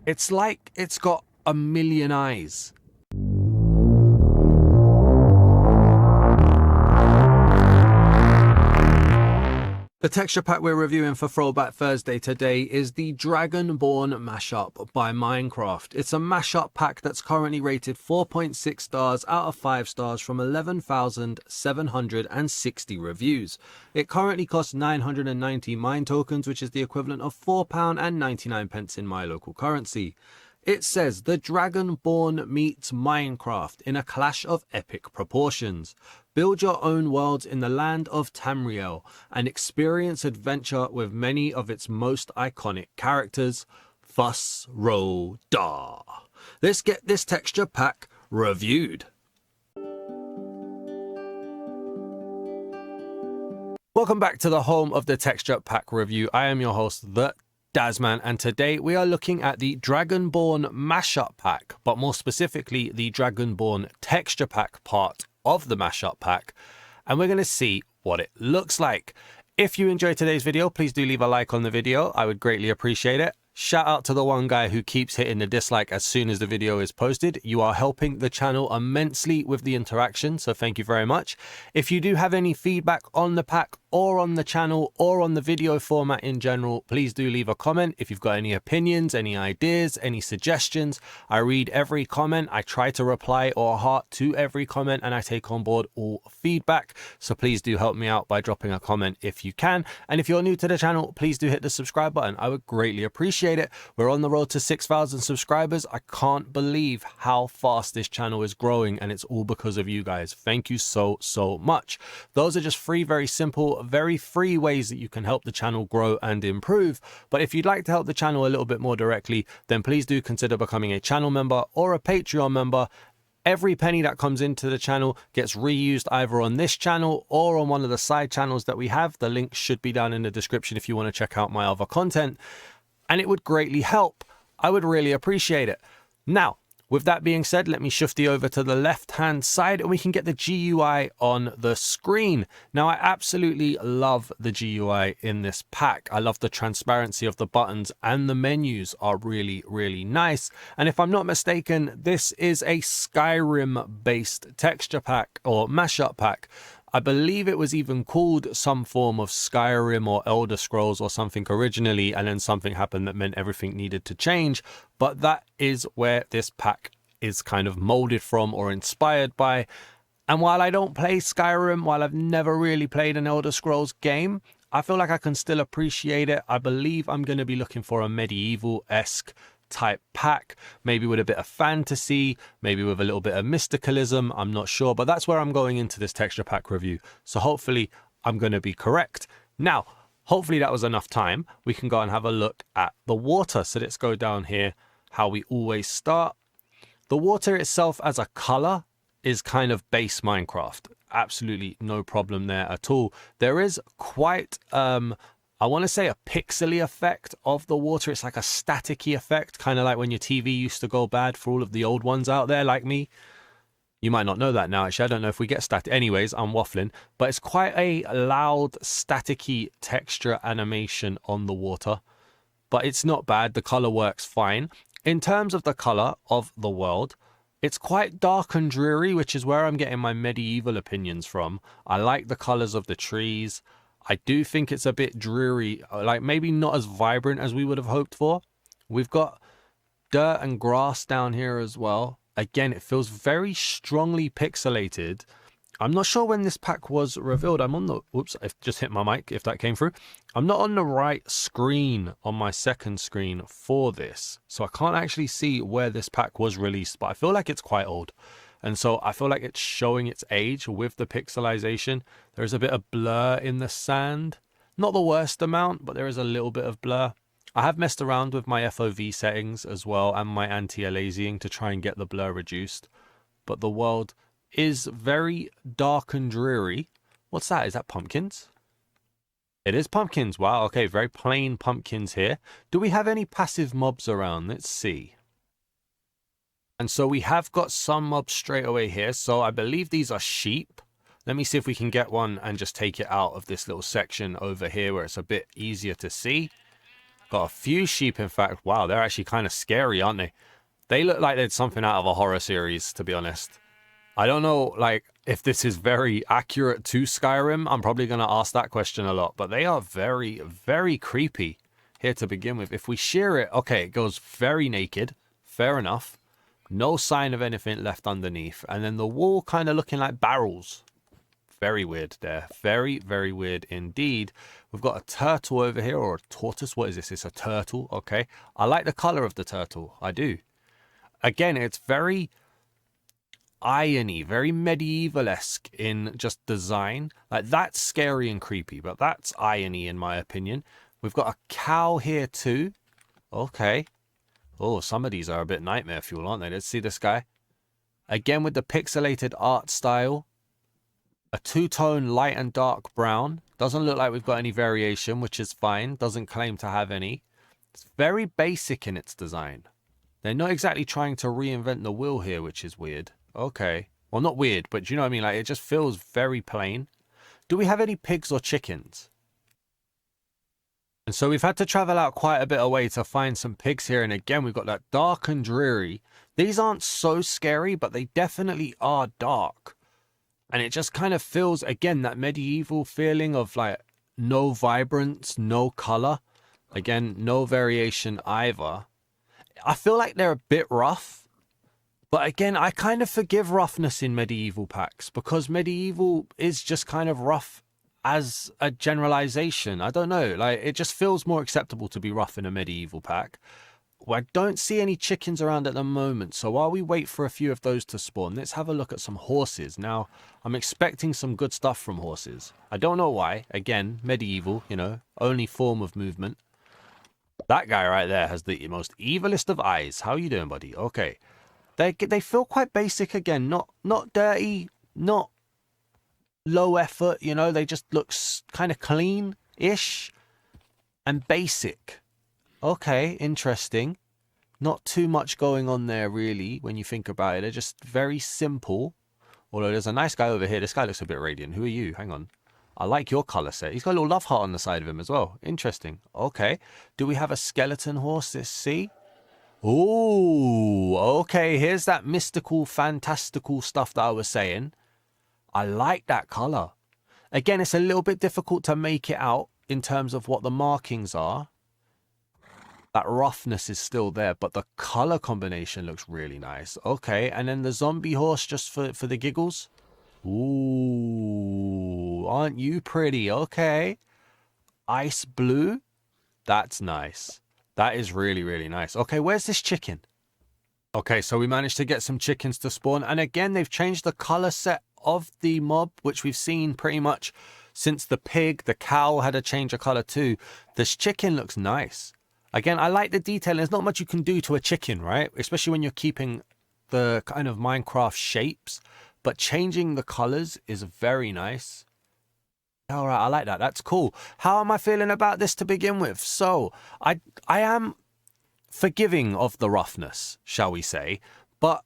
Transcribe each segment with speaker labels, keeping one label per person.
Speaker 1: It's like it's got a million eyes. The texture pack we're reviewing for Throwback Thursday today is the Dragonborn Mash Up by Minecraft. It's a mashup pack that's currently rated 4.6 stars out of 5 stars from 11,760 reviews. It currently costs 990 mine tokens, which is the equivalent of £4.99 in my local currency. It says the Dragonborn meets Minecraft in a clash of epic proportions. Build your own worlds in the land of Tamriel and experience adventure with many of its most iconic characters. Fuss, roll, da. Let's get this texture pack reviewed. Welcome back to the home of the texture pack review. I am your host, the Dazman, and today we are looking at the Dragonborn Mash Up Pack, but more specifically the Dragonborn Texture Pack part of the Mash Up Pack, and we're going to see what it looks like. If you enjoyed today's video, please do leave a like on the video. I would greatly appreciate it. Shout out to the one guy who keeps hitting the dislike as soon as the video is posted. You are helping the channel immensely with the interaction, so thank you very much. If you do have any feedback on the pack or on the channel or on the video format in general, please do leave a comment. If you've got any opinions, any ideas, any suggestions, I read every comment. I try to reply or heart to every comment, and I take on board all feedback. So please do help me out by dropping a comment if you can. And if you're new to the channel, please do hit the subscribe button. I would greatly appreciate it. We're on the road to 6,000 subscribers. I can't believe how fast this channel is growing, and it's all because of you guys. Thank you so much. Those are just three very simple, very free ways that you can help the channel grow and improve. But if you'd like to help the channel a little bit more directly, then please do consider becoming a channel member or a Patreon member. Every penny that comes into the channel gets reused either on this channel or on one of the side channels that we have. The link should be down in the description if you want to check out my other content, and it would greatly help. I would really appreciate it. Now, with that being said, let me shift you over to the left-hand side and we can get the GUI on the screen. Now, I absolutely love the GUI in this pack. I love the transparency of the buttons, and the menus are really nice. And if I'm not mistaken, this is a Skyrim-based texture pack or mashup pack. I believe it was even called some form of Skyrim or Elder Scrolls or something originally, and then something happened that meant everything needed to change. But that is where this pack is kind of molded from or inspired by. And while I don't play Skyrim, while I've never really played an Elder Scrolls game, I feel like I can still appreciate it. I believe I'm going to be looking for a medieval-esque type pack, maybe with a bit of fantasy, maybe with a little bit of mysticalism. I'm not sure, but that's where I'm going into this texture pack review. So hopefully I'm going to be correct. Now, hopefully that was enough time. We can go and have a look at the water. So let's go down here, how we always start. The water itself as a color is kind of base Minecraft. Absolutely no problem there at all. There is quite I want to say a pixely effect of the water. It's like a staticky effect, kind of like when your TV used to go bad for all of the old ones out there like me. You might not know that now, actually. I don't know if we get static. Anyways, I'm waffling. But it's quite a loud, staticky texture animation on the water. But it's not bad. The color works fine. In terms of the color of the world, it's quite dark and dreary, which is where I'm getting my medieval opinions from. I like the colors of the trees. I do think it's a bit dreary, like maybe not as vibrant as we would have hoped for. We've got dirt and grass down here as well. Again, it feels very strongly pixelated. I'm not sure when this pack was revealed. I'm on the, whoops, I just hit my mic if that came through. I'm not on the right screen on my second screen for this, so I can't actually see where this pack was released, but I feel like it's quite old. And so I feel like it's showing its age with the pixelization. There's a bit of blur in the sand. Not the worst amount, but there is a little bit of blur. I have messed around with my FOV settings as well and my anti-aliasing to try and get the blur reduced. But the world is very dark and dreary. What's that? Is that pumpkins? It is pumpkins. Wow, okay, very plain pumpkins here. Do we have any passive mobs around? Let's see. And so we have got some mobs straight away here. So I believe these are sheep. Let me see if we can get one and just take it out of this little section over here where it's a bit easier to see. Got a few sheep, in fact. Wow, they're actually kind of scary, aren't they? They look like they're something out of a horror series, to be honest. I don't know, like, if this is very accurate to Skyrim. I'm probably going to ask that question a lot. But they are very, very creepy here to begin with. If we shear it, okay, it goes very naked. Fair enough. No sign of anything left underneath. And then the wall kind of looking like barrels. Very weird there. Very, very weird indeed. We've got a turtle over here, or a tortoise. What is this? It's a turtle. Okay. I like the color of the turtle. I do. Again, it's very irony, very medieval-esque in just design. Like, that's scary and creepy, but that's irony in my opinion. We've got a cow here too. Okay. Oh, some of these are a bit nightmare fuel, aren't they? Let's see this guy. Again with the pixelated art style. A two-tone light and dark brown. Doesn't look like we've got any variation, which is fine. Doesn't claim to have any. It's very basic in its design. They're not exactly trying to reinvent the wheel here, which is weird. Okay. Well, not weird, but you know what I mean? Like, it just feels very plain. Do we have any pigs or chickens? And so we've had to travel out quite a bit away to find some pigs here. And again, we've got that dark and dreary. These aren't so scary, but they definitely are dark. And it just kind of feels, again, that medieval feeling of like no vibrance, no color. Again, no variation either. I feel like they're a bit rough. But again, I kind of forgive roughness in medieval packs because medieval is just kind of rough as a generalization. I don't know. Like, it just feels more acceptable to be rough in a medieval pack. Well, I don't see any chickens around at the moment, so while we wait for a few of those to spawn, let's have a look at some horses. Now, I'm expecting some good stuff from horses. I don't know why. Again, medieval, you know, only form of movement. That guy right there has the most evilest of eyes. How you doing, buddy? Okay. They feel quite basic again. Not dirty, not low effort, you know. They just look kind of clean-ish and basic. Okay, interesting. Not too much going on there, really, when you think about it. They're just very simple. Although there's a nice guy over here. This guy looks a bit radiant. Who are you? Hang on. I like your colour set. He's got a little love heart on the side of him as well. Interesting. Okay. Do we have a skeleton horse? Let's see. Ooh, okay. Here's that mystical, fantastical stuff that I was saying. I like that colour. Again, it's a little bit difficult to make it out in terms of what the markings are. That roughness is still there, but the color combination looks really nice. Okay, and then the zombie horse just for the giggles. Ooh, aren't you pretty? Okay. Ice blue. That's nice. That is really, really nice. Okay, where's this chicken? Okay, so we managed to get some chickens to spawn. And again, they've changed the color set of the mob, which we've seen pretty much since the pig. The cow had a change of color too. This chicken looks nice. Again, I like the detail. There's not much you can do to a chicken, right? Especially when you're keeping the kind of Minecraft shapes. But changing the colors is very nice. All right, I like that. That's cool. How am I feeling about this to begin with? So, I am forgiving of the roughness, shall we say. But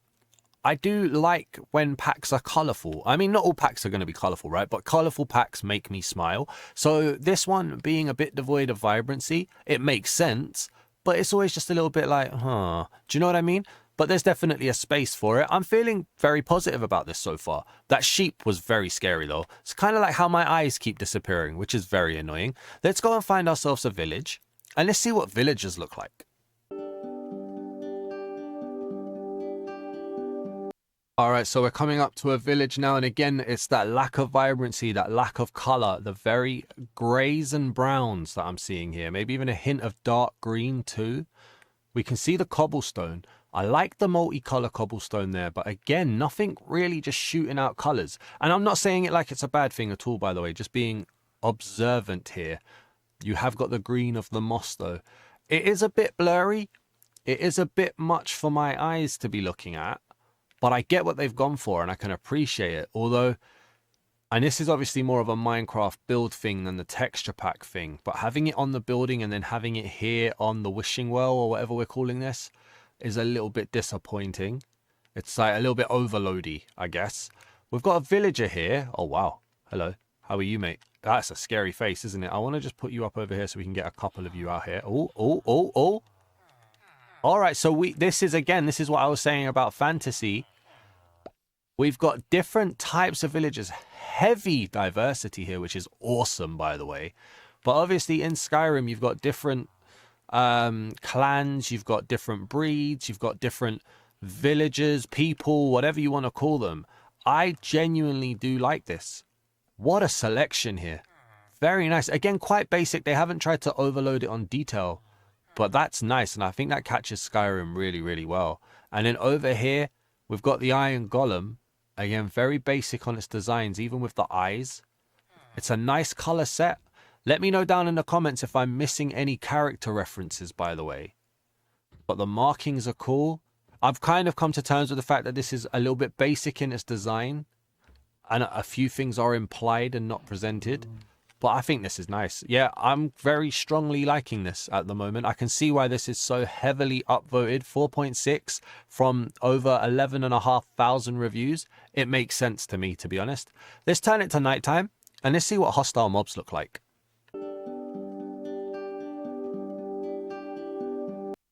Speaker 1: I do like when packs are colourful. I mean, not all packs are going to be colourful, right? But colourful packs make me smile. So this one being a bit devoid of vibrancy, it makes sense. But it's always just a little bit like, huh. Do you know what I mean? But there's definitely a space for it. I'm feeling very positive about this so far. That sheep was very scary, though. It's kind of like how my eyes keep disappearing, which is very annoying. Let's go and find ourselves a village. And let's see what villagers look like. All right, so we're coming up to a village now, and again, it's that lack of vibrancy, that lack of color, the very grays and browns that I'm seeing here, maybe even a hint of dark green too. We can see the cobblestone. I like the multicolor cobblestone there, but again, nothing really just shooting out colors. And I'm not saying it like it's a bad thing at all, by the way, just being observant here. You have got the green of the moss though. It is a bit blurry. It is a bit much for my eyes to be looking at. But I get what they've gone for and I can appreciate it. Although, and this is obviously more of a Minecraft build thing than the texture pack thing. But having it on the building and then having it here on the wishing well or whatever we're calling this is a little bit disappointing. It's like a little bit overloady, I guess. We've got a villager here. Oh, wow. Hello. How are you, mate? That's a scary face, isn't it? I want to just put you up over here so we can get a couple of you out here. Oh, oh, oh, oh. All right, so this is what I was saying about fantasy. We've got different types of villagers. Heavy diversity here, which is awesome, by the way. But obviously in Skyrim, you've got different clans, you've got different breeds, you've got different villagers, people, whatever you want to call them. I genuinely do like this. What a selection here. Very nice. Again, quite basic. They haven't tried to overload it on detail, but that's nice. And I think that catches Skyrim really, really well. And then over here, we've got the Iron Golem. Again, very basic on its designs, even with the eyes. It's a nice color set. Let me know down in the comments if I'm missing any character references, by the way. But the markings are cool. I've kind of come to terms with the fact that this is a little bit basic in its design. And a few things are implied and not presented. But I think this is nice. Yeah, I'm very strongly liking this at the moment. I can see why this is so heavily upvoted. 4.6 from over 11,500 reviews. It makes sense to me, to be honest. Let's turn it to nighttime and let's see what hostile mobs look like.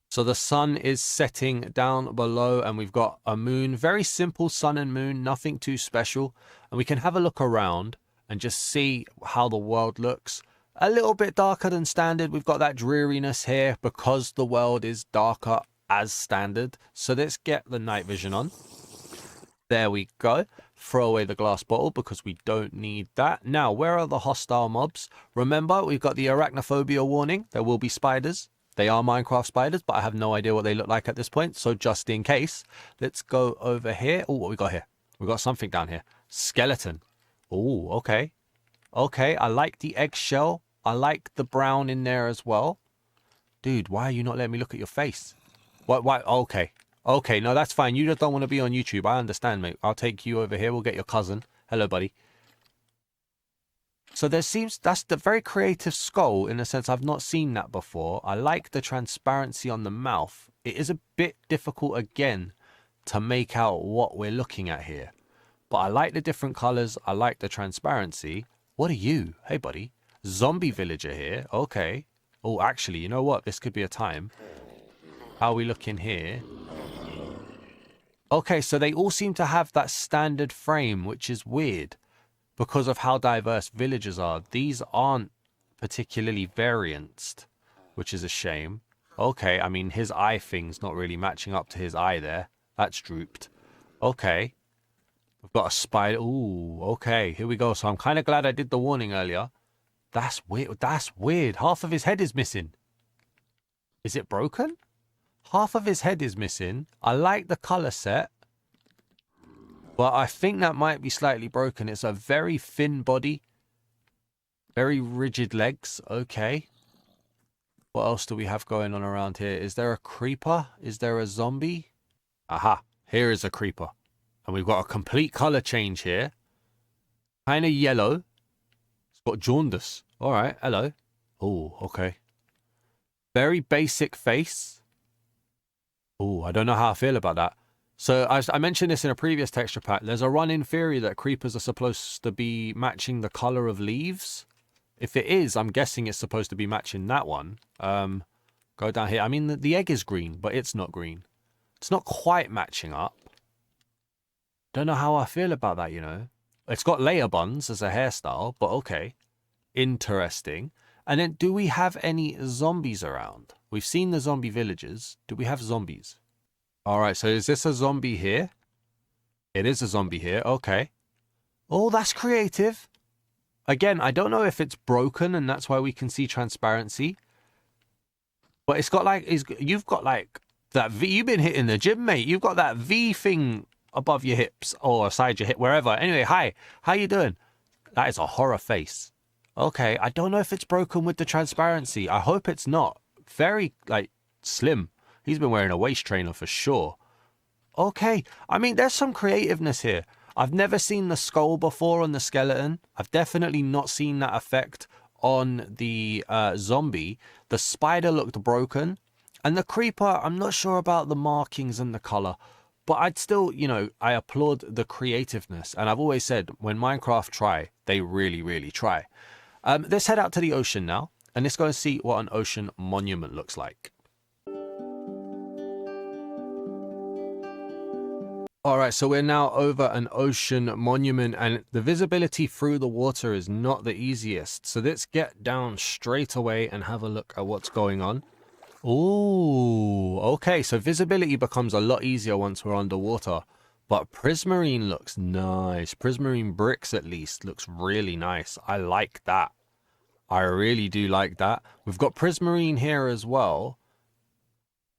Speaker 1: So the sun is setting down below and we've got a moon. Very simple sun and moon, nothing too special. And we can have a look around and just see how the world looks. A little bit darker than standard. We've got that dreariness here because the world is darker as standard. So let's get the night vision on. There we go. Throw away the glass bottle because we don't need that. Now, where are the hostile mobs? Remember, we've got the arachnophobia warning. There will be spiders. They are Minecraft spiders, but I have no idea what they look like at this point. So just in case, let's go over here. Oh, what we got here? We got something down here. Skeleton. Oh, okay. Okay, I like the eggshell. I like the brown in there as well. Dude, why are you not letting me look at your face? Why? Okay. Okay, no, that's fine. You just don't want to be on YouTube. I understand, mate. I'll take you over here. We'll get your cousin. Hello, buddy. So that's the very creative skull in a sense. I've not seen that before. I like the transparency on the mouth. It is a bit difficult again to make out what we're looking at here. But I like the different colors. I like the transparency. What are you? Hey, buddy. Zombie villager here. Okay. Oh, actually, you know what? This could be a time. How are we looking here? Okay, so they all seem to have that standard frame, which is weird because of how diverse villagers are. These aren't particularly varianced, which is a shame. Okay, I mean, his eye thing's not really matching up to his eye there. That's drooped. Okay. We've got a spider. Ooh, okay. Here we go. So I'm kind of glad I did the warning earlier. That's weird. That's weird. Half of his head is missing. Is it broken? Half of his head is missing. I like the color set. But I think that might be slightly broken. It's a very thin body. Very rigid legs. Okay. What else do we have going on around here? Is there a creeper? Is there a zombie? Aha. Here is a creeper. And we've got a complete color change here. Kind of yellow. It's got jaundice. All right. Hello. Oh, okay. Very basic face. Oh, I don't know how I feel about that. So I mentioned this in a previous texture pack. There's a run-in theory that creepers are supposed to be matching the color of leaves. If it is, I'm guessing it's supposed to be matching that one. Go down here. I mean, the egg is green, but it's not green. It's not quite matching up. Don't know how I feel about that, you know. It's got layer buns as a hairstyle, but okay. Interesting. And then, do we have any zombies around? We've seen the zombie villages. Do we have zombies? All right, so is this a zombie here? It is a zombie here. Okay. Oh, that's creative. Again, I don't know if it's broken and that's why we can see transparency. But it's got like, you've got like that V. You've been hitting the gym, mate. You've got that V thing above your hips or aside your hip, wherever. Anyway, hi. How you doing? That is a horror face. Okay, I don't know if it's broken with the transparency. I hope it's not. Very, like, slim. He's been wearing a waist trainer for sure. Okay, I mean, there's some creativeness here. I've never seen the skull before on the skeleton. I've definitely not seen that effect on the zombie. The spider looked broken. And the creeper, I'm not sure about the markings and the color. But I'd still, you know, I applaud the creativeness. And I've always said, when Minecraft try, they really, really try. Let's head out to the ocean now. And let's go and see what an ocean monument looks like. All right, so we're now over an ocean monument, and the visibility through the water is not the easiest. So let's get down straight away and have a look at what's going on. Ooh, okay, so visibility becomes a lot easier once we're underwater. But prismarine looks nice. Prismarine bricks, at least, looks really nice. I like that. I really do like that. We've got prismarine here as well.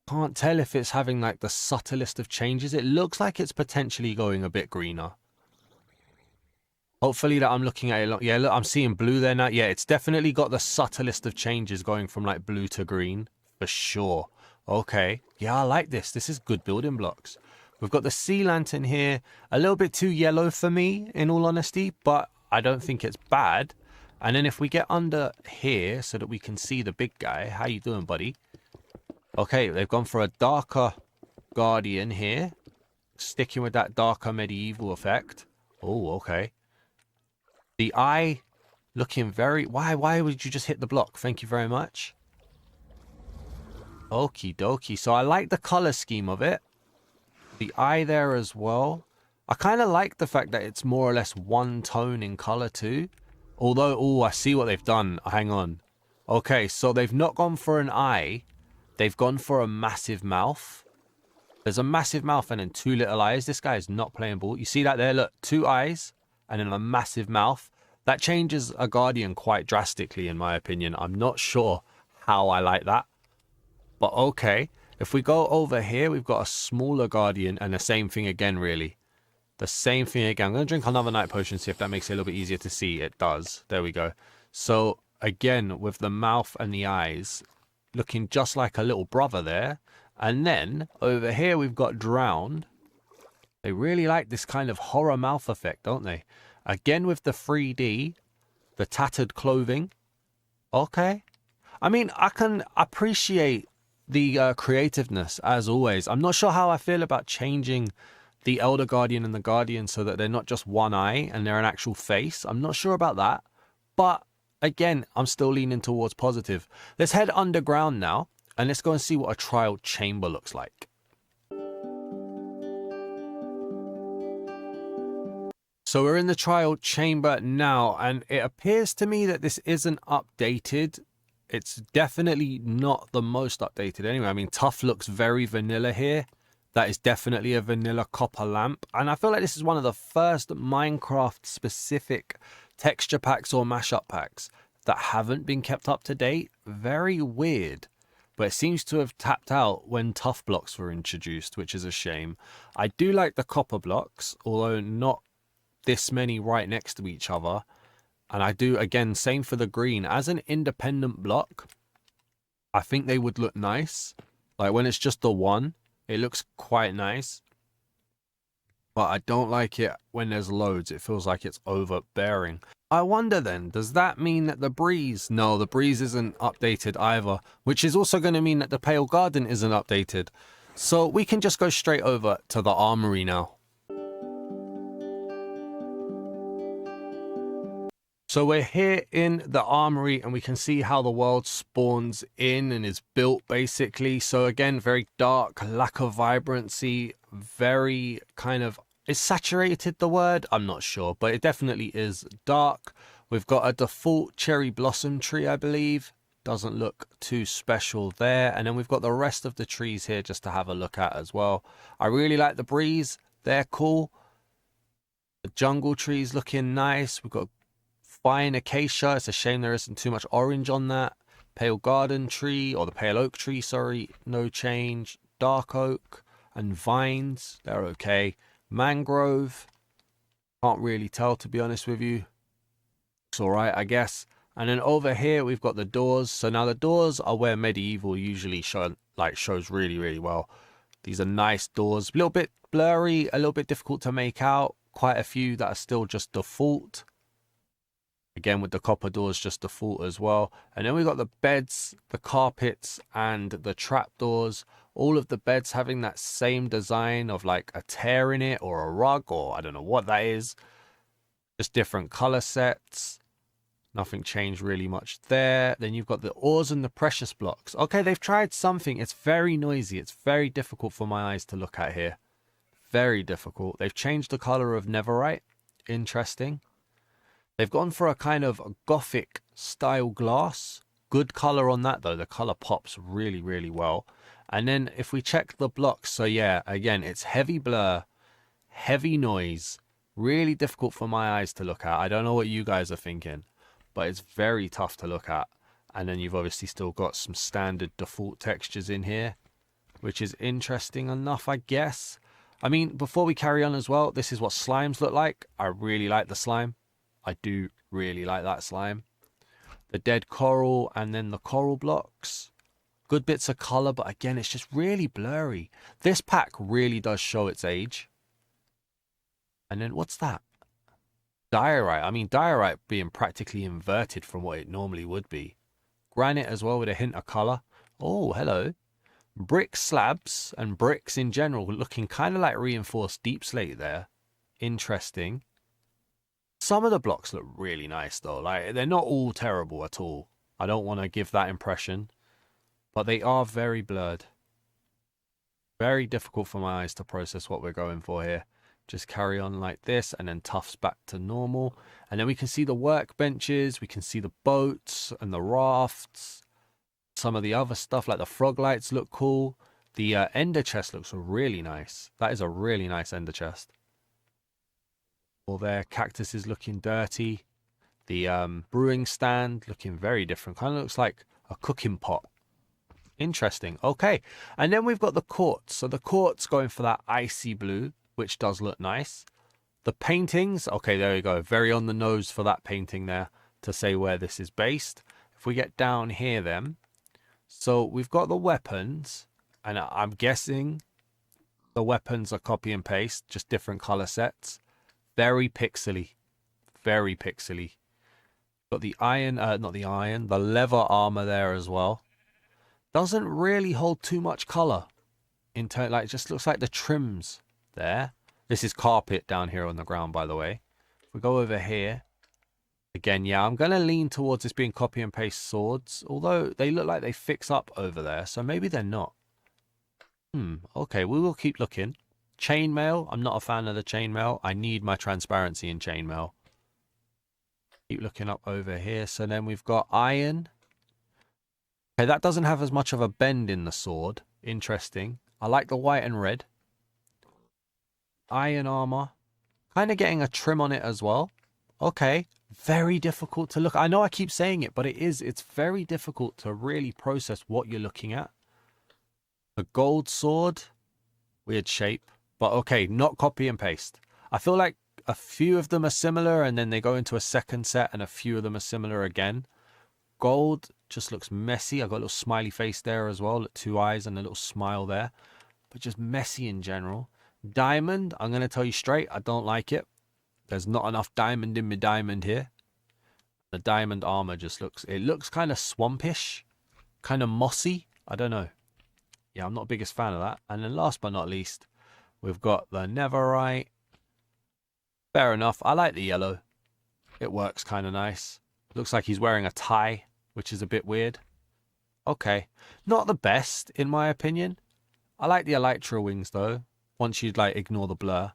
Speaker 1: Can't tell if it's having like the subtlest of changes. It looks like it's potentially going a bit greener. Hopefully that I'm looking at it. Yeah, look, I'm seeing blue there now. Yeah, it's definitely got the subtlest of changes going from like blue to green for sure. Okay. Yeah, I like this. This is good building blocks. We've got the sea lantern here. A little bit too yellow for me, in all honesty, but I don't think it's bad. And then if we get under here so that we can see the big guy. How you doing, buddy? Okay, they've gone for a darker guardian here. Sticking with that darker medieval effect. Oh, okay. The eye looking very... Why would you just hit the block? Thank you very much. Okie dokie. So I like the color scheme of it. The eye there as well. I kind of like the fact that it's more or less one tone in color too. Although, oh, I see what they've done. Hang on. Okay, so they've not gone for an eye. They've gone for a massive mouth. There's a massive mouth and then two little eyes. This guy is not playing ball. You see that there? Look, two eyes and then a massive mouth. That changes a guardian quite drastically, in my opinion. I'm not sure how I like that. But okay. If we go over here, we've got a smaller guardian and the same thing again, really. The same thing again. I'm going to drink another night potion, see if that makes it a little bit easier to see. It does. There we go. So, again, with the mouth and the eyes... looking just like a little brother there. And then over here we've got drowned. They really like this kind of horror mouth effect, don't they? Again with the 3D, the tattered clothing. Okay. I mean, I can appreciate the creativeness as always. I'm not sure how I feel about changing the Elder Guardian and the Guardian so that they're not just one eye and they're an actual face. I'm not sure about that. But again, I'm still leaning towards positive. Let's head underground now, and let's go and see what a trial chamber looks like. So we're in the trial chamber now, and it appears to me that this isn't updated. It's definitely not the most updated anyway. I mean, Tuff looks very vanilla here. That is definitely a vanilla copper lamp. And I feel like this is one of the first Minecraft-specific texture packs or mashup packs that haven't been kept up to date. Very weird. But it seems to have tapped out when Tuff blocks were introduced, which is a shame. I do like the copper blocks, although not this many right next to each other. And I do, again, same for the green. As an independent block, I think they would look nice. Like when it's just the one, it looks quite nice. But I don't like it when there's loads. It feels like it's overbearing. I wonder then, does that mean that the breeze... No, the breeze isn't updated either. Which is also going to mean that the Pale Garden isn't updated. So we can just go straight over to the Armoury now. So we're here in the Armoury and we can see how the world spawns in and is built basically. So again, very dark, lack of vibrancy, very kind of... Is saturated the word? I'm not sure, but it definitely is dark. We've got a default cherry blossom tree, I believe. Doesn't look too special there. And then we've got the rest of the trees here just to have a look at as well. I really like the breeze. They're cool. The jungle trees looking nice. We've got fine acacia. It's a shame there isn't too much orange on that. Pale garden tree, or the pale oak tree, sorry. No change. Dark oak and vines. They're okay. Mangrove, can't really tell to be honest with you. It's all right, I guess. And then over here we've got the doors. So now the doors are where medieval usually shows really, really well. These are nice doors, a little bit blurry, a little bit difficult to make out. Quite a few that are still just default. Again, with the copper doors just default as well. And then we've got the beds, the carpets, and the trapdoors, All of the beds having that same design of like a tear in it or a rug, or I don't know what that is. Just different color sets. Nothing changed really much there. Then you've got the ores and the precious blocks. Okay, they've tried something. It's very noisy. It's very difficult for my eyes to look at here. Very difficult. They've changed the color of netherite. Interesting. They've gone for a kind of gothic style glass. Good color on that though. The color pops really, really well. And then if we check the blocks, so yeah, again, it's heavy blur, heavy noise. Really difficult for my eyes to look at. I don't know what you guys are thinking, but it's very tough to look at. And then you've obviously still got some standard default textures in here, which is interesting enough, I guess. I mean, before we carry on as well, this is what slimes look like. I really like the slime. I do really like that slime. The dead coral and then the coral blocks. Good bits of color, but again, it's just really blurry. This pack really does show its age. And then what's that? Diorite. I mean, diorite being practically inverted from what it normally would be. Granite as well with a hint of color. Oh, hello. Brick slabs and bricks in general looking kind of like reinforced deep slate there. Interesting. Some of the blocks look really nice though. Like, they're not all terrible at all. I don't want to give that impression. But they are very blurred. Very difficult for my eyes to process what we're going for here. Just carry on like this and then toughs back to normal. And then we can see the workbenches. We can see the boats and the rafts. Some of the other stuff like the frog lights look cool. The ender chest looks really nice. That is a really nice ender chest. All their cactus is looking dirty. The brewing stand looking very different. Kind of looks like a cooking pot. Interesting. Okay. And then we've got the quartz. So the quartz going for that icy blue, which does look nice. The paintings. Okay, there you go. Very on the nose for that painting there to say where this is based. If we get down here then. So we've got the weapons. And I'm guessing the weapons are copy and paste. Just different color sets. Very pixely. Very pixely. Got the iron. Not the iron. The leather armor there as well. Doesn't really hold too much color. Like, it just looks like the trims there. This is carpet down here on the ground, by the way. If we go over here. Again, yeah, I'm going to lean towards this being copy and paste swords. Although they look like they fix up over there. So maybe they're not. Okay, we will keep looking. Chainmail. I'm not a fan of the chainmail. I need my transparency in chainmail. Keep looking up over here. So then we've got iron. Okay, that doesn't have as much of a bend in the sword. Interesting. I like the white and red. Iron armor. Kind of getting a trim on it as well. Okay. Very difficult to look. I know I keep saying it, but it is. It's very difficult to really process what you're looking at. The gold sword. Weird shape. But okay, not copy and paste. I feel like a few of them are similar and then they go into a second set and a few of them are similar again. Gold just looks messy. I've got a little smiley face there as well. 2 eyes and a little smile there. But just messy in general. Diamond, I'm going to tell you straight, I don't like it. There's not enough diamond in my diamond here. The diamond armor just looks, it looks kind of swampish. Kind of mossy. I don't know. Yeah, I'm not the biggest fan of that. And then last but not least, we've got the netherite. Fair enough. I like the yellow. It works kind of nice. Looks like he's wearing a tie, which is a bit weird. Okay. Not the best, in my opinion. I like the elytra wings, though. Once you like ignore the blur.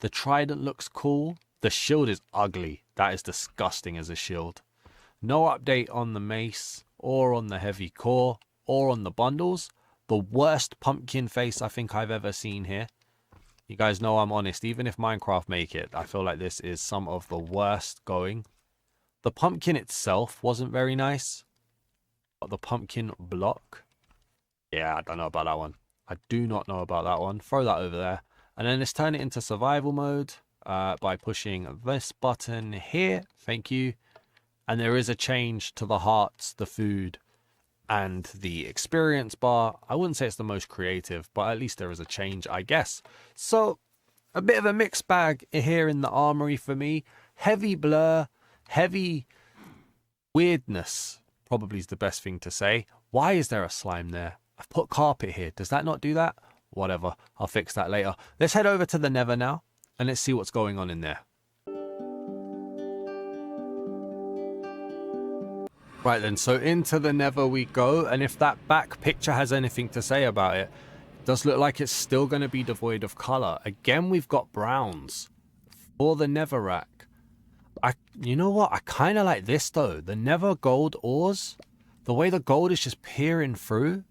Speaker 1: The trident looks cool. The shield is ugly. That is disgusting as a shield. No update on the mace, or on the heavy core, or on the bundles. The worst pumpkin face I think I've ever seen here. You guys know I'm honest. Even if Minecraft make it, I feel like this is some of the worst going. The pumpkin itself wasn't very nice. But the pumpkin block. Yeah, I don't know about that one. I do not know about that one. Throw that over there. And then let's turn it into survival mode by pushing this button here. Thank you. And there is a change to the hearts, the food, and the experience bar. I wouldn't say it's the most creative, but at least there is a change, I guess. So, a bit of a mixed bag here in the armory for me. Heavy blur, heavy weirdness, probably is the best thing to say. Why is there a slime there? I've put carpet here. Does that not do that? Whatever. I'll fix that later. Let's head over to the Nether now and let's see what's going on in there. Right then, so into the Nether we go, and if that back picture has anything to say about it, it does look like it's still going to be devoid of color. Again, we've got browns for the Nether rack. You know what? I kind of like this though. The Nether gold ores, the way the gold is just peering through,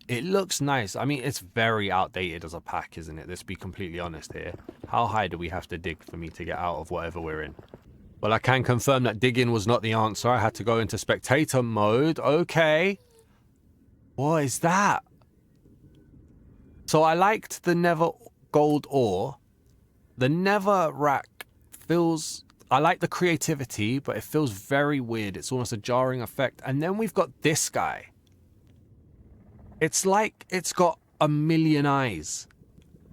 Speaker 1: it looks nice. I mean, it's very outdated as a pack, isn't it? Let's be completely honest here. How high do we have to dig for me to get out of whatever we're in? Well, I can confirm that digging was not the answer. I had to go into spectator mode. Okay. What is that? So I liked the Nether gold ore. The Nether rack feels... I like the creativity, but it feels very weird. It's almost a jarring effect. And then we've got this guy. It's like it's got a million eyes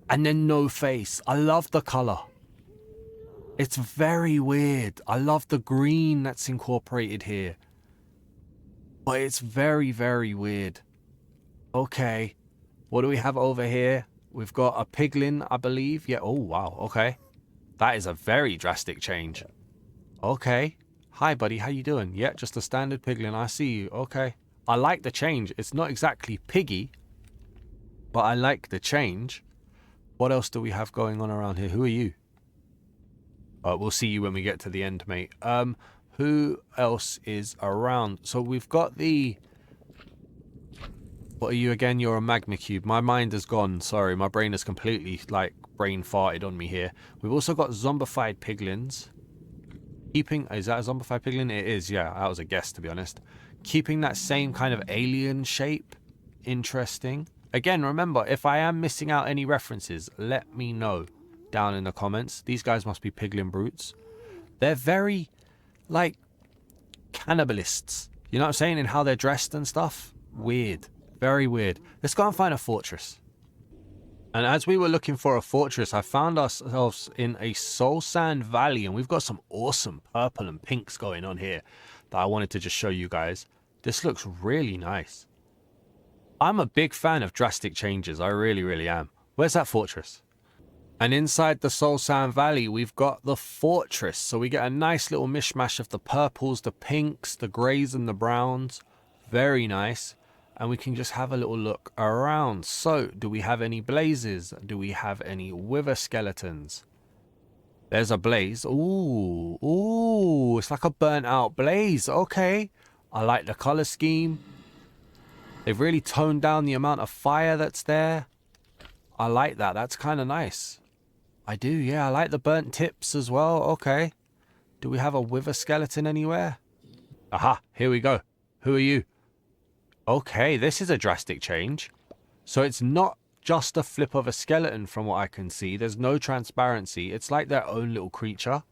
Speaker 1: and then no face. I love the color. It's very weird. I love the green that's incorporated here. But it's very, very weird. Okay. What do we have over here? We've got a piglin, I believe. Yeah. Oh, wow. Okay. That is a very drastic change. Okay. Hi, buddy. How you doing? Yeah, just a standard piglin. I see you. Okay. I like the change. It's not exactly piggy, but I like the change. What else do we have going on around here? Who are you? We'll see you when we get to the end, mate. Who else is around? So we've got the... What are you again? You're a magma cube. My mind has gone. Sorry, my brain is completely, like, brain farted on me here. We've also got zombified piglins. Keeping... Is that a zombified piglin? It is, yeah. That was a guess, to be honest. Keeping that same kind of alien shape. Interesting. Again, remember, if I am missing out any references, let me know down in the comments. These guys must be piglin brutes. They're very, like, cannibalists. You know what I'm saying? In how they're dressed and stuff. Weird. Very weird. Let's go and find a fortress. And as we were looking for a fortress, I found ourselves in a soul sand valley, and we've got some awesome purple and pinks going on here that I wanted to just show you guys. This looks really nice. I'm a big fan of drastic changes. I really, really am. Where's that fortress? And inside the soul sand valley, we've got the fortress. So we get a nice little mishmash of the purples, the pinks, the greys, and the browns. Very nice. And we can just have a little look around. So, do we have any blazes? Do we have any wither skeletons? There's a blaze. Ooh, ooh, it's like a burnt out blaze. Okay, I like the color scheme. They've really toned down the amount of fire that's there. I like that. That's kind of nice. I do, yeah. I like the burnt tips as well. Okay. Do we have a wither skeleton anywhere? Aha, here we go. Who are you? Okay, this is a drastic change. So it's not just a flip of a skeleton from what I can see. There's no transparency. It's like their own little creature.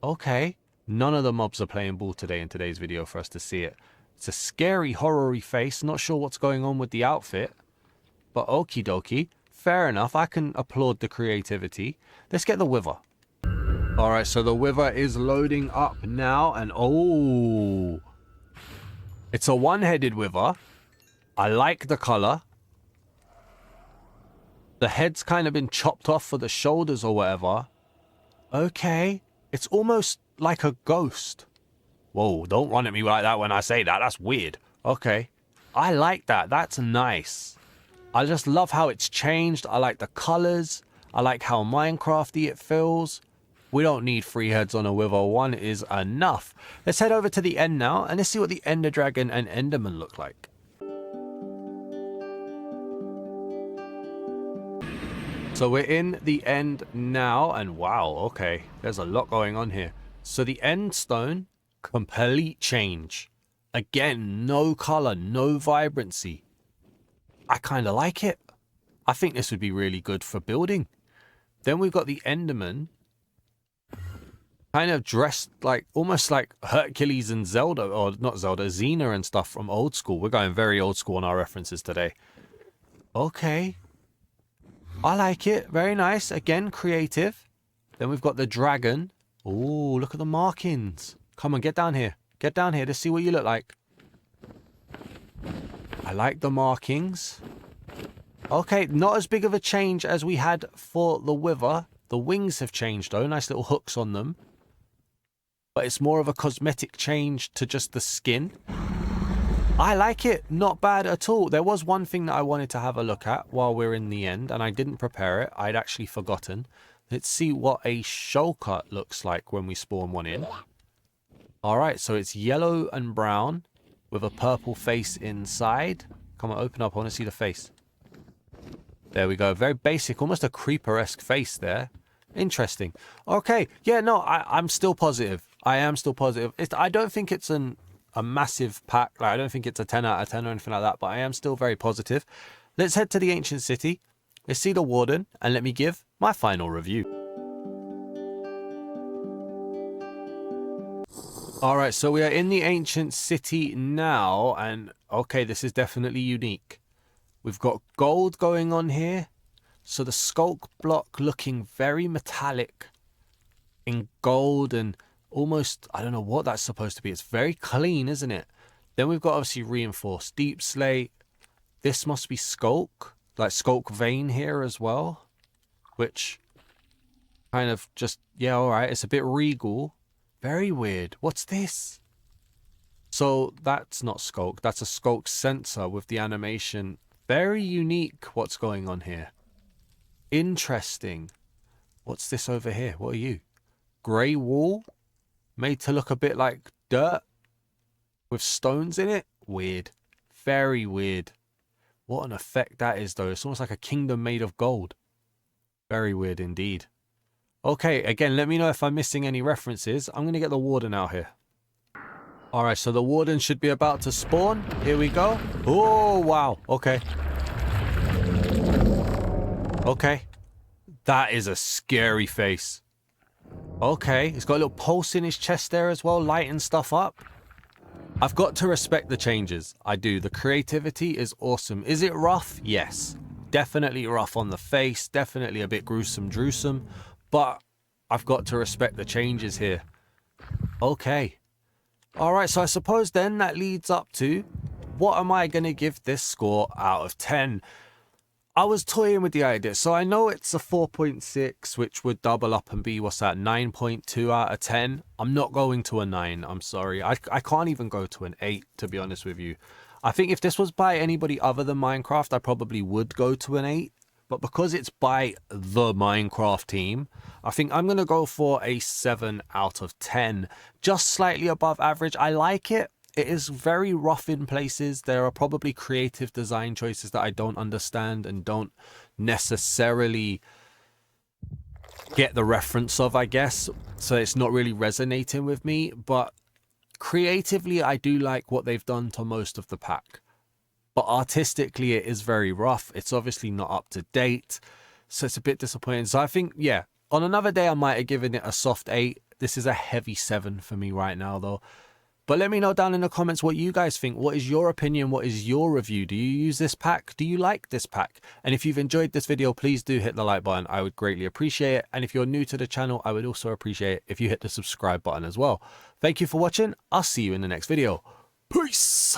Speaker 1: Okay. None of the mobs are playing ball today in today's video for us to see it. It's a scary, horror-y face. Not sure what's going on with the outfit. But okie dokie. Fair enough. I can applaud the creativity. Let's get the wither. Alright, so the wither is loading up now. And oh... It's a one-headed wither. I like the color. The head's kind of been chopped off for the shoulders or whatever. Okay. It's almost like a ghost. Whoa, don't run at me like that when I say that. That's weird. Okay. I like that. That's nice. I just love how it's changed. I like the colors. I like how Minecrafty it feels. We don't need 3 heads on a wither. 1 is enough. Let's head over to the end now and let's see what the Ender Dragon and Enderman look like. So we're in the end now, and wow, okay, there's a lot going on here. So the end stone, complete change. Again, no color, no vibrancy. I kind of like it. I think this would be really good for building. Then we've got the Enderman, kind of dressed like, almost like Hercules and Zelda, or not Zelda, Xena and stuff from old school. We're going very old school on our references today. Okay. I like it. Very nice. Again, creative. Then we've got the dragon. Oh, look at the markings. Come on, get down here. Get down here to see what you look like. I like the markings. Okay, not as big of a change as we had for the Wither. The wings have changed though, nice little hooks on them. But it's more of a cosmetic change to just the skin. I like it, not bad at all. There was one thing that I wanted to have a look at while we're in the end, and I didn't prepare it. I'd actually forgotten. Let's see what a shulker looks like when we spawn one in. Alright, so it's yellow and brown with a purple face inside. Come on, open up, I want to see the face. There we go. Very basic, almost a creeper-esque face there. Interesting. Okay. Yeah, no, I'm still positive. I am still positive. I don't think it's a massive pack. Like, I don't think it's a 10 out of 10 or anything like that, but I am still very positive. Let's head to the ancient city. Let's see the Warden, and let me give my final review. All right, so we are in the ancient city now, and okay, this is definitely unique. We've got gold going on here. So the sculk block looking very metallic in gold and almost, I don't know what that's supposed to be. It's very clean, isn't it? Then we've got obviously reinforced deep slate. This must be sculk, like sculk vein here as well, which kind of just, yeah, all right. It's a bit regal. Very weird. What's this? So that's not sculk. That's a sculk sensor with the animation. Very unique what's going on here. Interesting. What's this over here? What are you? Grey wall? Made to look a bit like dirt? With stones in it? Weird. Very weird. What an effect that is though. It's almost like a kingdom made of gold. Very weird indeed. Okay, again, let me know if I'm missing any references. I'm going to get the Warden out here. Alright, so the Warden should be about to spawn. Here we go. Oh, wow. Okay. Okay. That is a scary face. Okay. He's got a little pulse in his chest there as well, lighting stuff up. I've got to respect the changes. I do. The creativity is awesome. Is it rough? Yes. Definitely rough on the face. Definitely a bit gruesome. But I've got to respect the changes here. Okay. Alright, so I suppose then that leads up to, what am I going to give this score out of 10? I was toying with the idea. So I know it's a 4.6, which would double up and be, what's that, 9.2 out of 10. I'm not going to a 9, I'm sorry. I can't even go to an 8, to be honest with you. I think if this was by anybody other than Minecraft, I probably would go to an 8. But because it's by the Minecraft team, I think I'm going to go for a 7 out of 10. Just slightly above average. I like it. It is very rough in places. There are probably creative design choices that I don't understand and don't necessarily get the reference of, I guess. So it's not really resonating with me. But creatively, I do like what they've done to most of the pack. But artistically, it is very rough. It's obviously not up to date. So it's a bit disappointing. So I think, yeah, on another day, I might have given it a soft 8. This is a heavy 7 for me right now, though. But let me know down in the comments what you guys think. What is your opinion? What is your review? Do you use this pack? Do you like this pack? And if you've enjoyed this video, please do hit the like button. I would greatly appreciate it. And if you're new to the channel, I would also appreciate it if you hit the subscribe button as well. Thank you for watching. I'll see you in the next video. Peace.